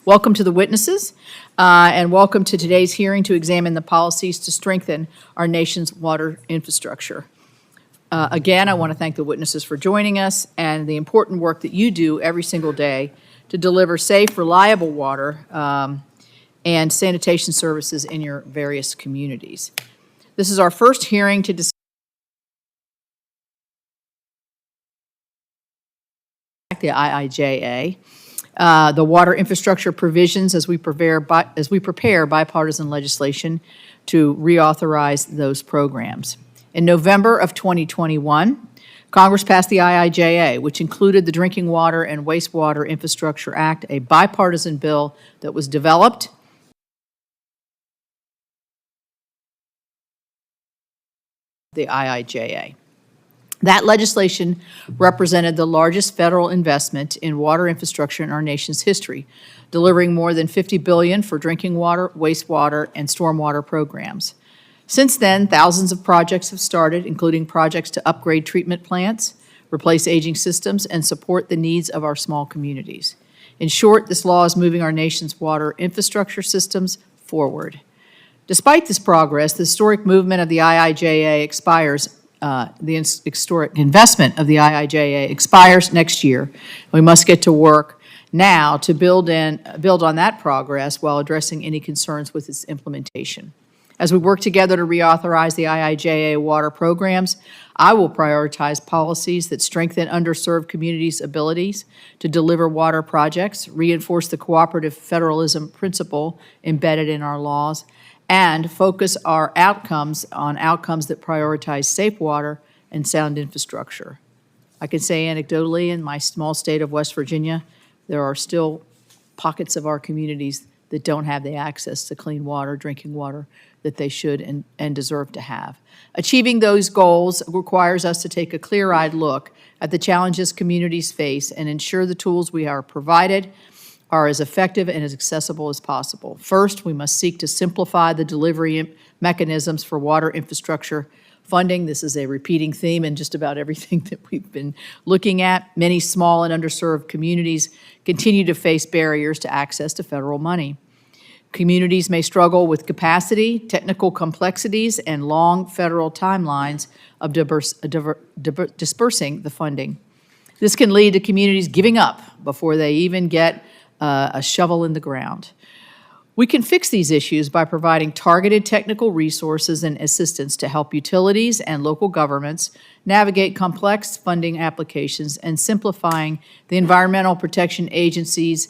Welcome to the witnesses, and welcome to today's hearing to examine the policies to strengthen our nation's water infrastructure. Again, I want to thank the witnesses for joining us and the important work that you do every single day to deliver safe, reliable water and sanitation services in your various communities. This is our first hearing to discuss the IIJA. The water infrastructure provisions as we prepare bipartisan legislation to reauthorize those programs. In November of 2021, Congress passed the IIJA, which included the Drinking Water and Wastewater Infrastructure Act, a bipartisan bill that was developed the IIJA. That legislation represented the largest federal investment in water infrastructure in our nation's history, delivering more than $50 billion for drinking water, wastewater, and stormwater programs. Since then, thousands of projects have started, including projects to upgrade treatment plants, replace aging systems, and support the needs of our small communities. In short, this law is moving our nation's water infrastructure systems forward. Despite this progress, the historic movement of the IIJA expires. The historic investment of the IIJA expires next year. We must get to work now to build on that progress while addressing any concerns with its implementation. As we work together to reauthorize the IIJA water programs, I will prioritize policies that strengthen underserved communities' abilities to deliver water projects, reinforce the cooperative federalism principle embedded in our laws, and focus our outcomes on outcomes that prioritize safe water and sound infrastructure. I can say anecdotally, in my small state of West Virginia, there are still pockets of our communities that don't have the access to clean water, drinking water, that they should and deserve to have. Achieving those goals requires us to take a clear-eyed look at the challenges communities face and ensure the tools we are provided are as effective and as accessible as possible. First, we must seek to simplify the delivery mechanisms for water infrastructure funding. This is a repeating theme in just about everything that we've been looking at. Many small and underserved communities continue to face barriers to access to federal money. Communities may struggle with capacity, technical complexities, and long federal timelines of dispersing the funding. This can lead to communities giving up before they even get a shovel in the ground. We can fix these issues by providing targeted technical resources and assistance to help utilities and local governments navigate complex funding applications and simplifying the environmental protection agencies'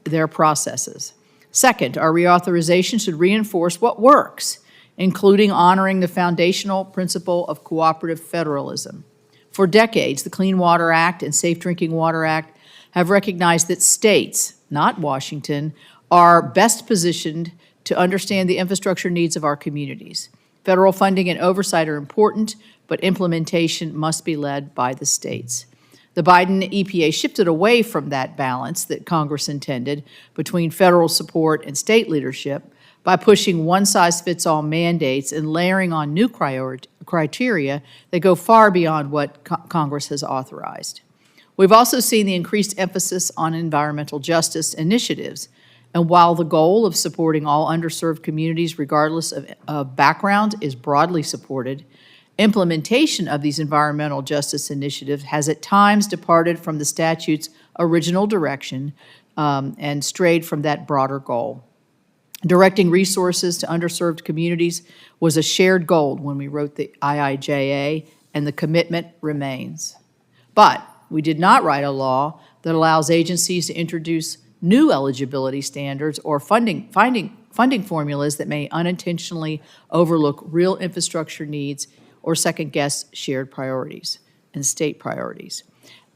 their processes. Second, our reauthorization should reinforce what works, including honoring the foundational principle of cooperative federalism. For decades, the Clean Water Act and Safe Drinking Water Act have recognized that states, not Washington, are best positioned to understand the infrastructure needs of our communities. Federal funding and oversight are important, but implementation must be led by the states. The Biden EPA shifted away from that balance that Congress intended between federal support and state leadership by pushing one-size-fits-all mandates and layering on new criteria that go far beyond what Congress has authorized. We've also seen the increased emphasis on environmental justice initiatives, and while the goal of supporting all underserved communities regardless of background is broadly supported, implementation of these environmental justice initiatives has at times departed from the statute's original direction and strayed from that broader goal. Directing resources to underserved communities was a shared goal when we wrote the IIJA, and the commitment remains. But we did not write a law that allows agencies to introduce new eligibility standards or funding formulas that may unintentionally overlook real infrastructure needs or second-guess shared priorities and state priorities.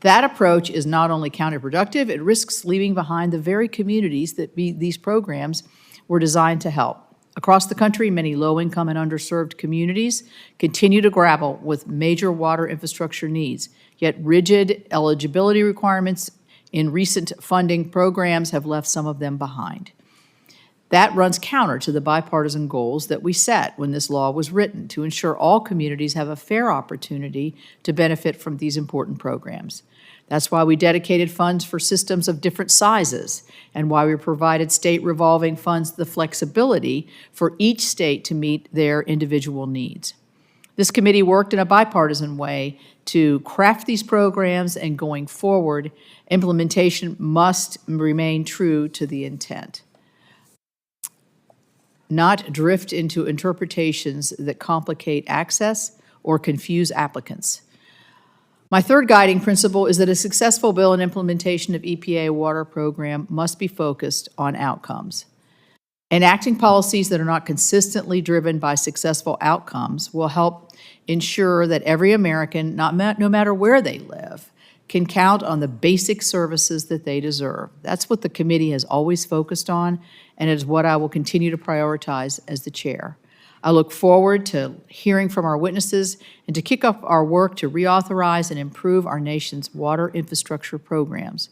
That approach is not only counterproductive, it risks leaving behind the very communities that these programs were designed to help. Across the country, many low-income and underserved communities continue to grapple with major water infrastructure needs, yet rigid eligibility requirements in recent funding programs have left some of them behind. That runs counter to the bipartisan goals that we set when this law was written to ensure all communities have a fair opportunity to benefit from these important programs. That's why we dedicated funds for systems of different sizes and why we provided state revolving funds the flexibility for each state to meet their individual needs. This committee worked in a bipartisan way to craft these programs, and going forward, implementation must remain true to the intent, not drift into interpretations that complicate access or confuse applicants. My third guiding principle is that a successful bill and implementation of EPA water program must be focused on outcomes. Enacting policies that are not consistently driven by successful outcomes will help ensure that every American, no matter where they live, can count on the basic services that they deserve. That's what the committee has always focused on, and it is what I will continue to prioritize as the chair. I look forward to hearing from our witnesses and to kick off our work to reauthorize and improve our nation's water infrastructure programs.